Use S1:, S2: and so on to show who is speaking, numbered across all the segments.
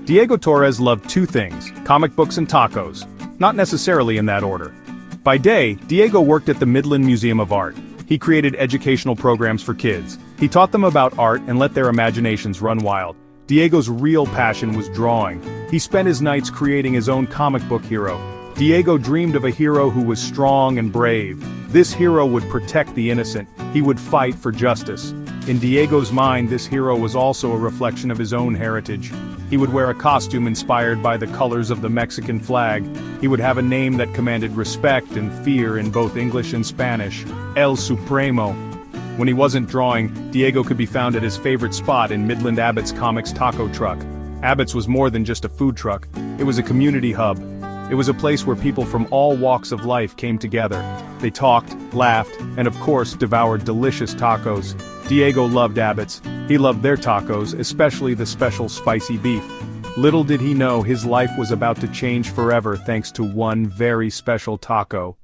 S1: Diego Torres loved two things: comic books and tacos. Not necessarily in that order. By day, Diego worked at the Midland Museum of Art. He created educational programs for kids. He taught them about art and let their imaginations run wild. Diego's real passion was drawing. He spent his nights creating his own comic book hero. Diego dreamed of a hero who was strong and brave. This hero would protect the innocent. He would fight for justice. In Diego's mind, this hero was also a reflection of his own heritage. He would wear a costume inspired by the colors of the Mexican flag. He would have a name that commanded respect and fear in both English and Spanish: El Supremo. When he wasn't drawing, Diego could be found at his favorite spot in Midland Abbot's Comics taco truck. Abbot's was more than just a food truck. It was a community hub. It was a place where people from all walks of life came together. They talked, laughed, and of course devoured delicious tacos. Diego loved Abbot's. He loved their tacos, especially the special spicy beef. Little did he know his life was about to change forever thanks to one very special taco.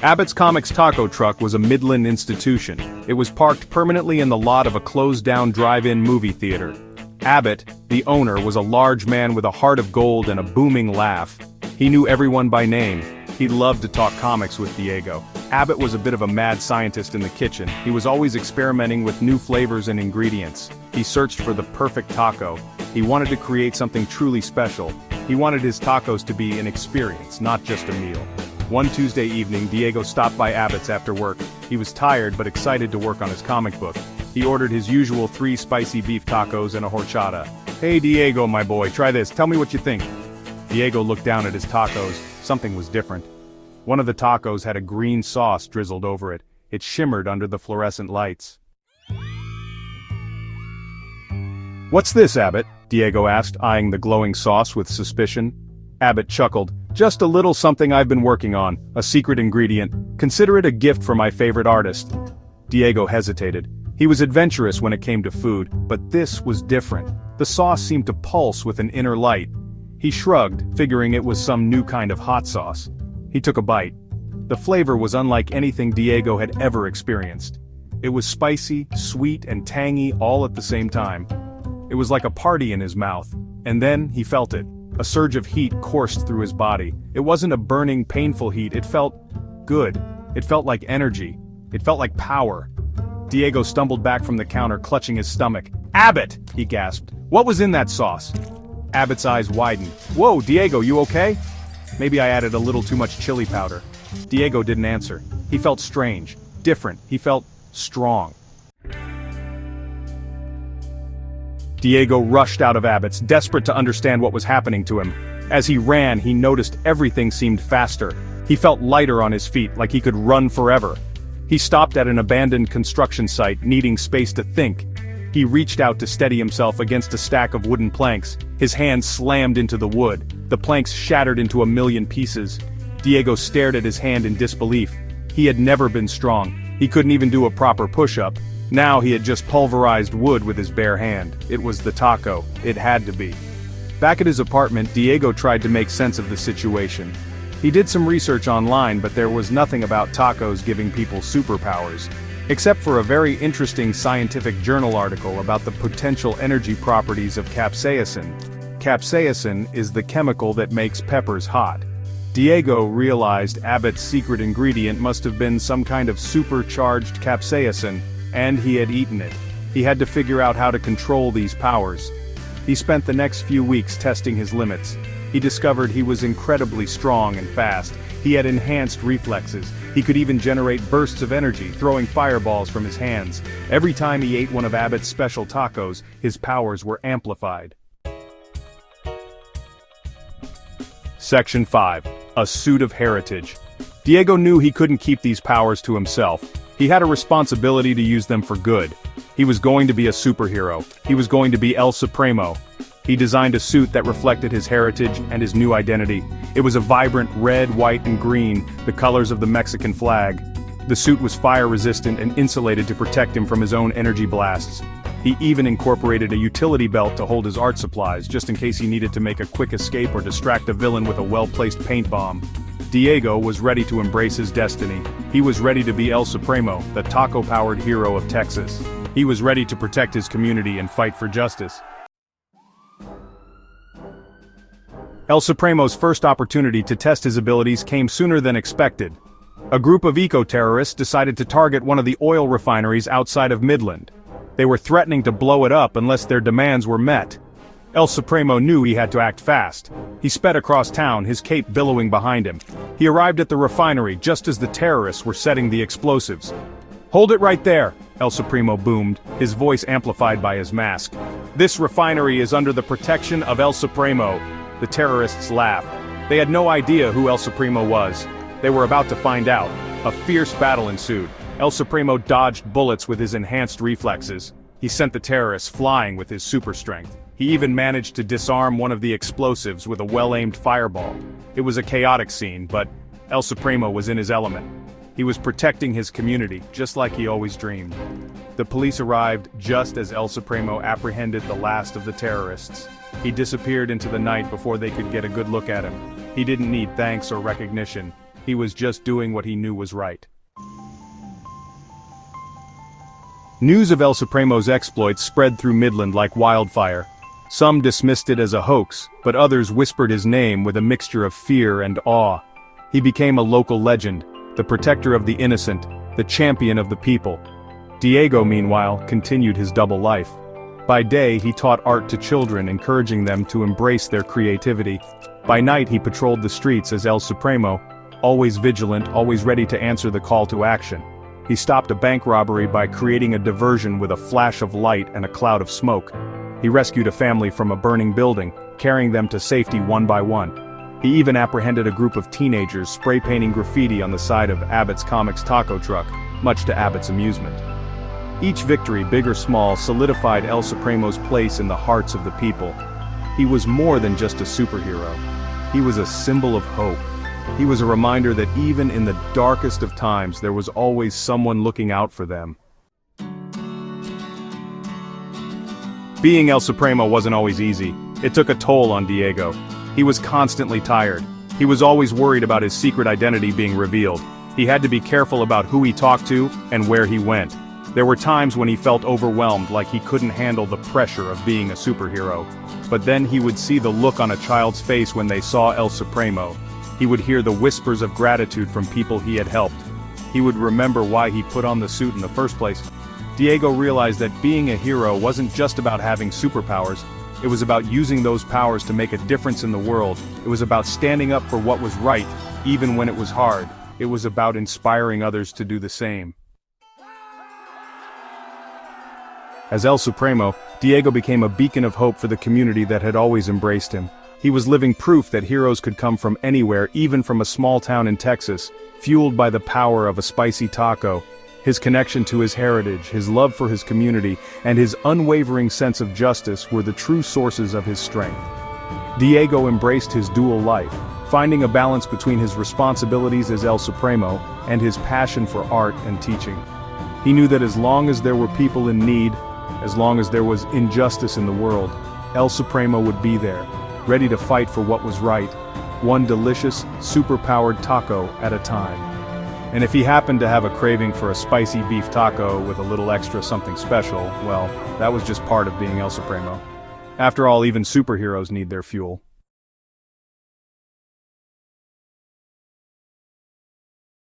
S1: Abbot's Comics taco truck was a Midland institution. It was parked permanently in the lot of a closed-down drive-in movie theater. Abbot, the owner, was a large man with a heart of gold and a booming laugh. He knew everyone by name. He loved to talk comics with Diego. Abbot was a bit of a mad scientist in the kitchen. He was always experimenting with new flavors and ingredients. He searched for the perfect taco. He wanted to create something truly special. He wanted his tacos to be an experience, not just a meal. One Tuesday evening, Diego stopped by Abbot's after work. He was tired but excited to work on his comic book. He ordered his usual 3 spicy beef tacos and a horchata. "Hey Diego, my boy, try this, tell me what you think." Diego looked down at his tacos. Something was different. One of the tacos had a green sauce drizzled over it. It shimmered under the fluorescent lights. "What's this, Abbot?" Diego asked, eyeing the glowing sauce with suspicion. Abbot chuckled. "Just a little something I've been working on, a secret ingredient. Consider it a gift from my favorite artist." Diego hesitated. He was adventurous when it came to food, but this was different. The sauce seemed to pulse with an inner light. He shrugged, figuring it was some new kind of hot sauce. He took a bite. The flavor was unlike anything Diego had ever experienced. It was spicy, sweet, and tangy all at the same time. It was like a party in his mouth. And then, he felt it. A surge of heat coursed through his body. It wasn't a burning, painful heat, it felt good. It felt like energy. It felt like power. Diego stumbled back from the counter, clutching his stomach. "Abbot!" he gasped. "What was in that sauce?" Abbot's eyes widened. "Whoa, Diego, you okay?" "Maybe I added a little too much chili powder." Diego didn't answer. He felt strange, different. He felt strong. Diego rushed out of Abbot's, desperate to understand what was happening to him. As he ran, he noticed everything seemed faster. He felt lighter on his feet, like he could run forever. He stopped at an abandoned construction site, needing space to think. He reached out to steady himself against a stack of wooden planks. His hand slammed into the wood. The planks shattered into a million pieces. Diego stared at his hand in disbelief. He had never been strong. He couldn't even do a proper push-up. Now he had just pulverized wood with his bare hand. It was the taco. It had to be. Back at his apartment, Diego tried to make sense of the situation. He did some research online, but there was nothing about tacos giving people superpowers, except for a very interesting scientific journal article about the potential energy properties of capsaicin. Capsaicin is the chemical that makes peppers hot. Diego realized Abbot's secret ingredient must have been some kind of supercharged capsaicin, and he had eaten it. He had to figure out how to control these powers. He spent the next few weeks testing his limits. He discovered he was incredibly strong and fast. He had enhanced reflexes. He could even generate bursts of energy, throwing fireballs from his hands. Every time he ate one of Abbot's special tacos, his powers were amplified. Section 5. A Suit of Heritage. Diego knew he couldn't keep these powers to himself. He had a responsibility to use them for good. He was going to be a superhero. He was going to be El Supremo. He designed a suit that reflected his heritage and his new identity. It was a vibrant red, white, and green, the colors of the Mexican flag. The suit was fire-resistant and insulated to protect him from his own energy blasts. He even incorporated a utility belt to hold his art supplies, just in case he needed to make a quick escape or distract a villain with a well-placed paint bomb. Diego was ready to embrace his destiny. He was ready to be El Supremo, the taco-powered hero of Texas. He was ready to protect his community and fight for justice. El Supremo's first opportunity to test his abilities came sooner than expected. A group of eco-terrorists decided to target one of the oil refineries outside of Midland. They were threatening to blow it up unless their demands were met. El Supremo knew he had to act fast. He sped across town, his cape billowing behind him. He arrived at the refinery just as the terrorists were setting the explosives. "Hold it right there," El Supremo boomed, his voice amplified by his mask. "This refinery is under the protection of El Supremo." The terrorists laughed. They had no idea who El Supremo was. They were about to find out. A fierce battle ensued. El Supremo dodged bullets with his enhanced reflexes. He sent the terrorists flying with his super strength. He even managed to disarm one of the explosives with a well-aimed fireball. It was a chaotic scene, but El Supremo was in his element. He was protecting his community, just like he always dreamed. The police arrived just as El Supremo apprehended the last of the terrorists. He disappeared into the night before they could get a good look at him. He didn't need thanks or recognition. He was just doing what he knew was right. News of El Supremo's exploits spread through Midland like wildfire. Some dismissed it as a hoax, but others whispered his name with a mixture of fear and awe. He became a local legend, the protector of the innocent, the champion of the people. Diego, meanwhile, continued his double life. By day, he taught art to children, encouraging them to embrace their creativity. By night, he patrolled the streets as El Supremo, always vigilant, always ready to answer the call to action. He stopped a bank robbery by creating a diversion with a flash of light and a cloud of smoke. He rescued a family from a burning building, carrying them to safety one by one. He even apprehended a group of teenagers spray painting graffiti on the side of Abbot's Comics taco truck, much to Abbot's amusement. Each victory, big or small, solidified El Supremo's place in the hearts of the people. He was more than just a superhero. He was a symbol of hope. He was a reminder that even in the darkest of times, there was always someone looking out for them. Being El Supremo wasn't always easy. It took a toll on Diego. He was constantly tired. He was always worried about his secret identity being revealed. He had to be careful about who he talked to and where he went. There were times when he felt overwhelmed, like he couldn't handle the pressure of being a superhero. But then he would see the look on a child's face when they saw El Supremo. He would hear the whispers of gratitude from people he had helped. He would remember why he put on the suit in the first place. Diego realized that being a hero wasn't just about having superpowers. It was about using those powers to make a difference in the world. It was about standing up for what was right, even when it was hard. It was about inspiring others to do the same. As El Supremo, Diego became a beacon of hope for the community that had always embraced him. He was living proof that heroes could come from anywhere, even from a small town in Texas, fueled by the power of a spicy taco. His connection to his heritage, his love for his community, and his unwavering sense of justice were the true sources of his strength. Diego embraced his dual life, finding a balance between his responsibilities as El Supremo and his passion for art and teaching. He knew that as long as there were people in need, as long as there was injustice in the world, El Supremo would be there, ready to fight for what was right, one delicious, super-powered taco at a time. And if he happened to have a craving for a spicy beef taco with a little extra something special, well, that was just part of being El Supremo. After all, even superheroes need their fuel.